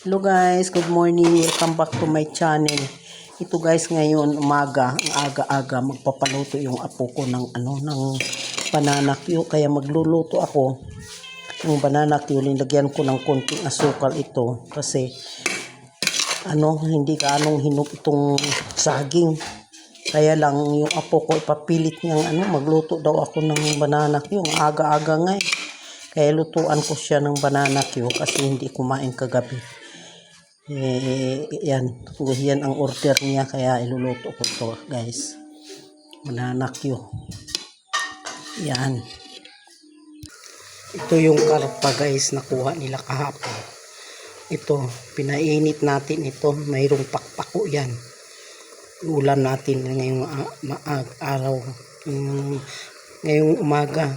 Hello guys, good morning. Welcome back to my channel. Ito guys, ngayon umaga, ang aga-aga magpapaluto yung apo ko ng banana Q. Kaya magluluto ako ng banana Q. Linagyan ko ng konting asukal ito kasi hindi gaanong hinog itong saging. Kaya lang yung apo ko ipapilit niyang magluto daw ako ng banana Q. Ang aga-aga nga eh. Kaya lutuan ko siya ng banana Q kasi hindi kumain kagabi. Yan ang order niya, kaya iluluto ko to guys. Banana Q. Yan. Ito yung karpa guys, nakuha nila kahapon. Ito, pinainit natin ito. Mayroong pakpako yan. Ulam natin ngayong araw. Ngayong umaga.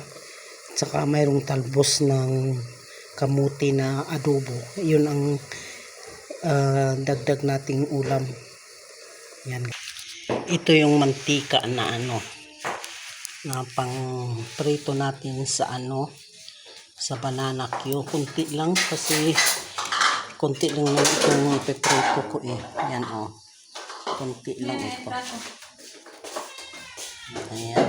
Tsaka mayroong talbos ng kamuti na adobo. Yun ang dagdag nating ulam. Yan. Ito yung mantika na na pang prito natin sa sa banana Q. Kunti lang kasi kunti lang itong ipeprito ko eh. Yan kunti lang ito. Ayan.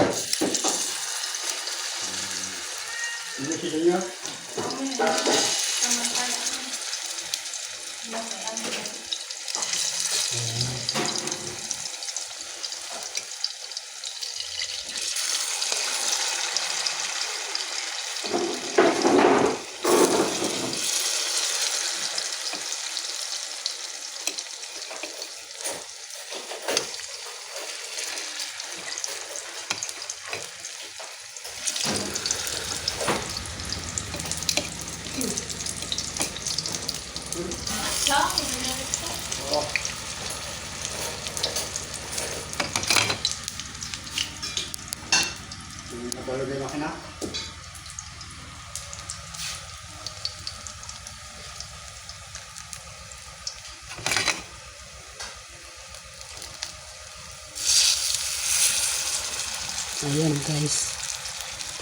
Ayan guys,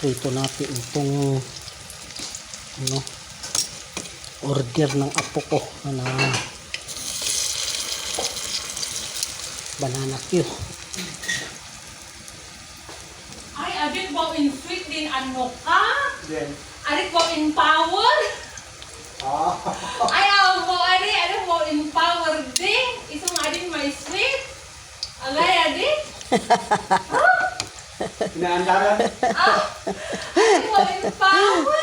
prito natin itong order ng apo ko na banana Q. Ay, adit mo in sweet din ka? Adit mo in power? Ay, adit mo in power din. Isang adit may sweet. Alay, adit? Inaandaran? Adit mo in power.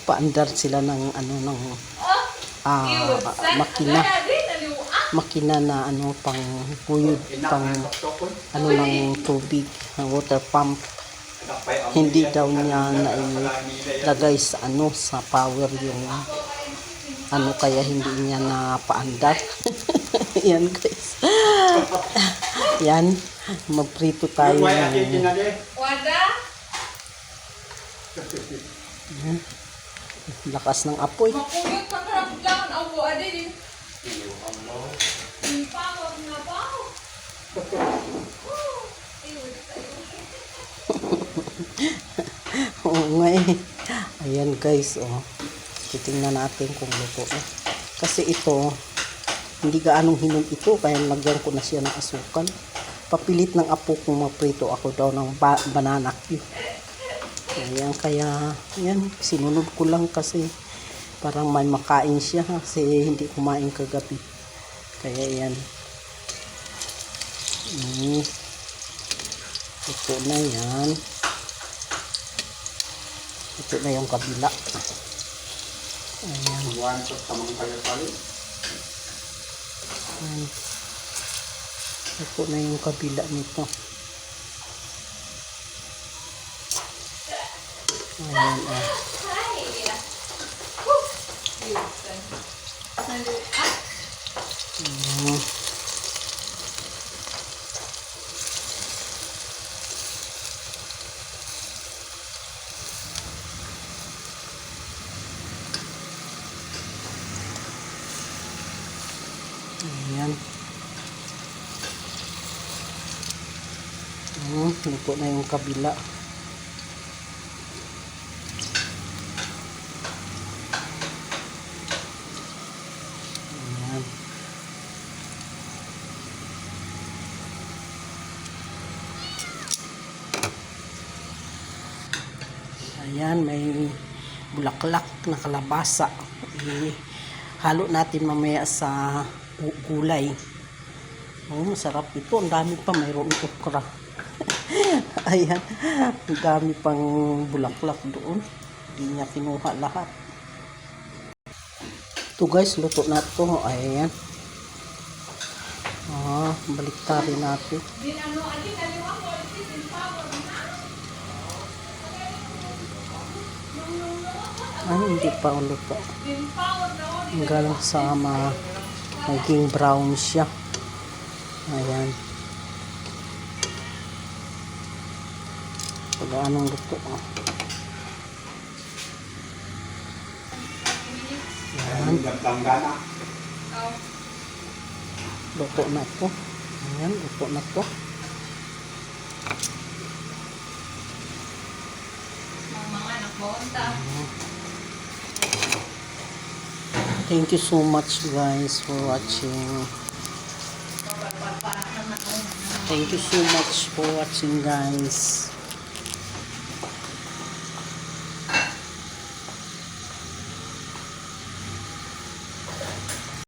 Paandar sila ng makina na pang huyod, pang ng tubig, water pump. Hindi daw niya nailagay sa sa power yung kaya hindi niya na paandar. Yan guys. Yan, magprito tayo ng lakas ng apoy. Makuyot ka karap lang. Awo, adit. In power na ba? Oo nga eh. Ayan guys, titingnan natin kung luto kasi ito hindi gaanong hinog ito, kaya lagyan ko na siya ng asukal. Papilit ng apo kung maprito ako daw ng banana Q. Ayan, kaya yan, sinunod ko lang kasi parang may makain siya kasi hindi kumain kagabi. Kaya yan. Ito na yan. Ito na yung kabila. Ayan. Ito na yung kabila nito. Ayan. Ayan. Ito na yung kabila. Ayan, may bulaklak na kalabasa. Halo natin mamaya sa gulay. Oh, masarap ito. Ang dami pa. Mayroon okra. Ayan. Ang dami pang bulaklak doon. Hindi niya kinuha lahat. Ito guys, luto na ito. Ayan. Baliktarin natin. Din ano, adin, ano ako, itis, in power na. Hindi pa luto. In power na ako. Hanggang sa maging brown siya. Ayan. Pag anong luto. Ayan. Luto na ito. Ayan, luto na ito. Mga anak mo, unta. Thank you so much guys for watching. Thank you so much for watching guys.